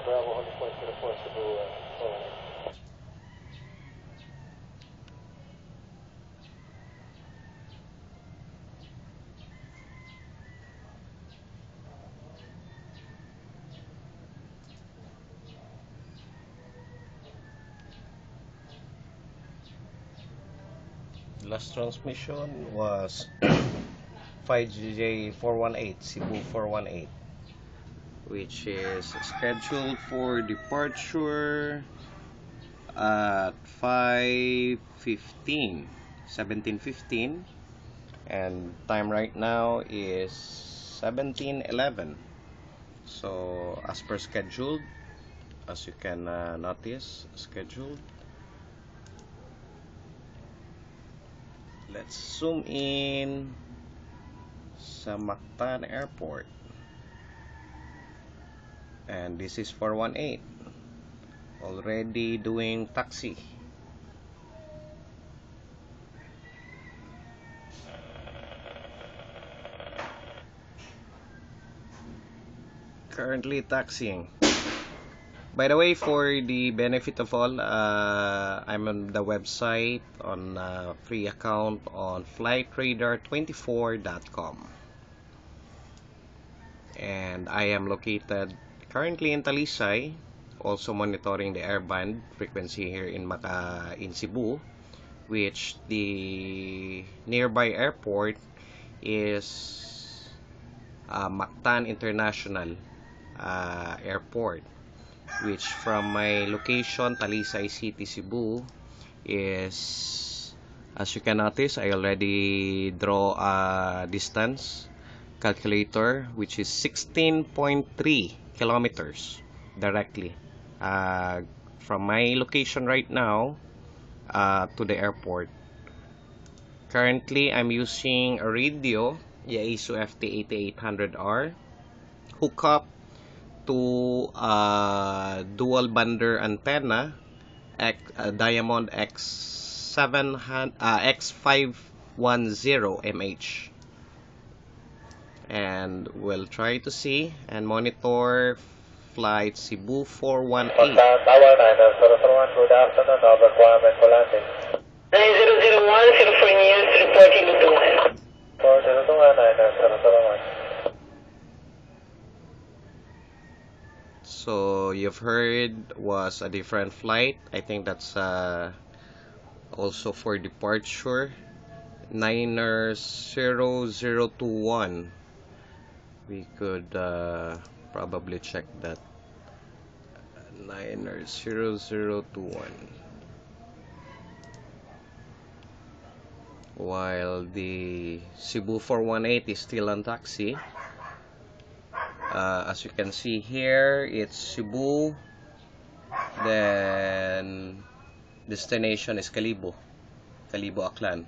Bravo, Holy Point, 04, Cebu, 418. Last transmission was 5J418, Cebu 418, which is scheduled for departure at 5:15, 17:15, and time right now is 17:11. So as per scheduled, as you can notice, scheduled. Let's zoom in sa Mactan Airport, and this is 418 already doing taxi. Currently taxiing. By the way, for the benefit of all, I'm on the website on free account on flightradar24.com, and I am located currently in Talisay, also monitoring the airband frequency here in Cebu, which the nearby airport is Mactan International Airport, which from my location, Talisay City, Cebu, is, as you can notice, I already draw a distance calculator, which is 16.3 kilometers directly from my location right now to the airport. Currently, I'm using a radio, Yaesu FT8800R, hookup to dual bander antenna, Diamond X510 MH, and we'll try to see and monitor flight Cebu 418. Tower 9001, good afternoon, no requirement for landing. 9001, 04 News, reporting Lutungan. 402, 9001. So you've heard was a different flight. I think that's also for departure. Niners 0021. We could probably check that. Niners 0021. While the Cebu 418 is still on taxi. As you can see here, it's Cebu, then destination is Kalibo, Aklan,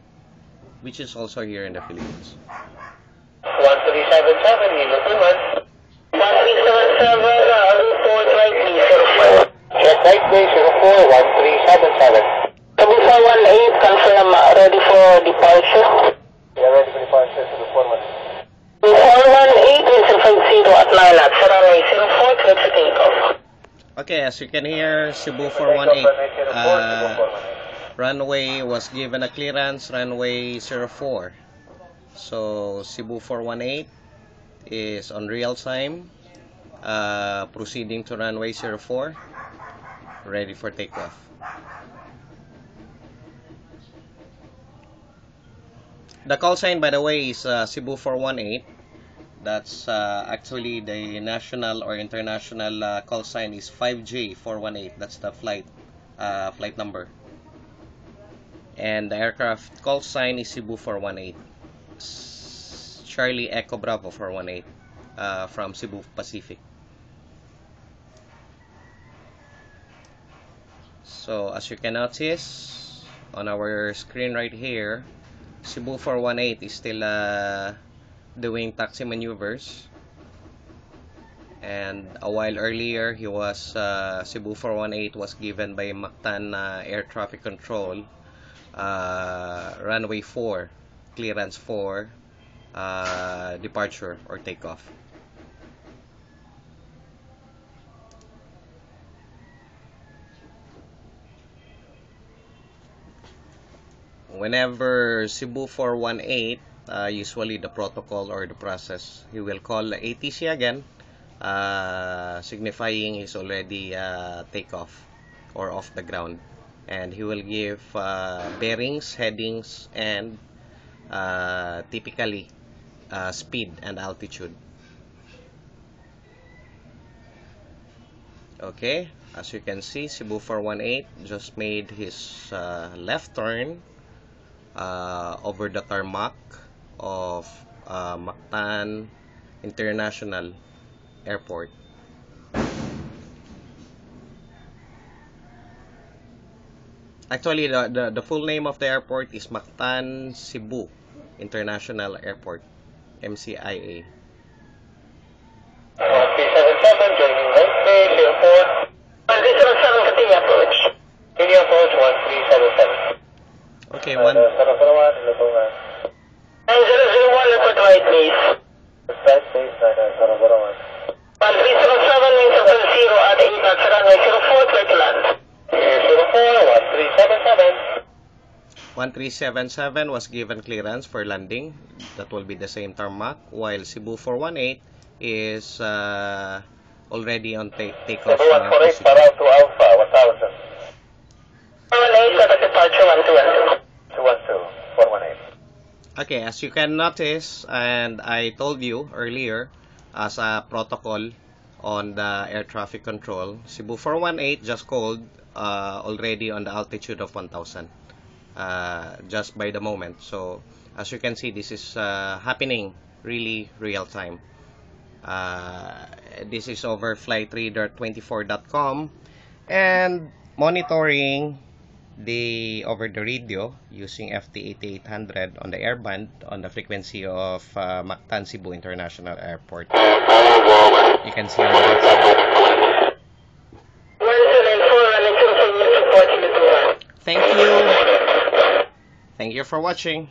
which is also here in the Philippines. 1377, Lutungan. 1377, report right please, 04. Check right base 04, 1377. Cebu 418, confirm, ready for departure. Yeah, ready for departure to the 418. 418 is 50 at 9 knots, runway 04, clear to takeoff. Okay, as you can hear, Cebu 418, runway was given a clearance, runway 04. So Cebu 418 is on real time, proceeding to runway 04, ready for takeoff. The call sign, by the way, is Cebu 418. That's actually the national or international call sign is 5J418. That's the flight number. And the aircraft call sign is Cebu 418. Charlie Echo Bravo 418 from Cebu Pacific. So as you can notice on our screen right here, Cebu 418 is still doing taxi maneuvers, and a while earlier he was Cebu 418 was given by Mactan Air Traffic Control runway 4, clearance 4, departure or takeoff. whenever Cebu 418, usually the protocol or the process, he will call ATC again, signifying he's already takeoff or off the ground, and he will give bearings, headings, and typically speed and altitude. Okay, as you can see, Cebu 418 just made his left turn over the tarmac of Mactan International Airport. Actually, the full name of the airport is Mactan Cebu International Airport, MCIA. 377, joining right base, airport. 1307, continue approach. Continue approach 1377. Okay, 001, Latungan. 9001, report right base. Right base, 001. 1307, main 0 at 8 knots, runway 04, clear to land. 04, 1377. 1377 was given clearance for landing. That will be the same tarmac, while Cebu 418 is already on takeoff. 148, para to Alpha, 1000. 418, at departure 1212. 212, 418. Okay, as you can notice, and I told you earlier, as a protocol on the air traffic control, Cebu 418 just called already on the altitude of 1000 just by the moment. So as you can see, this is happening really real time. This is over flightradar24.com and monitoring over the radio using FT8800 on the airband on the frequency of Mactan Cebu International Airport. You can see on the right side. 1794, running 05, support. Thank you. Thank you for watching.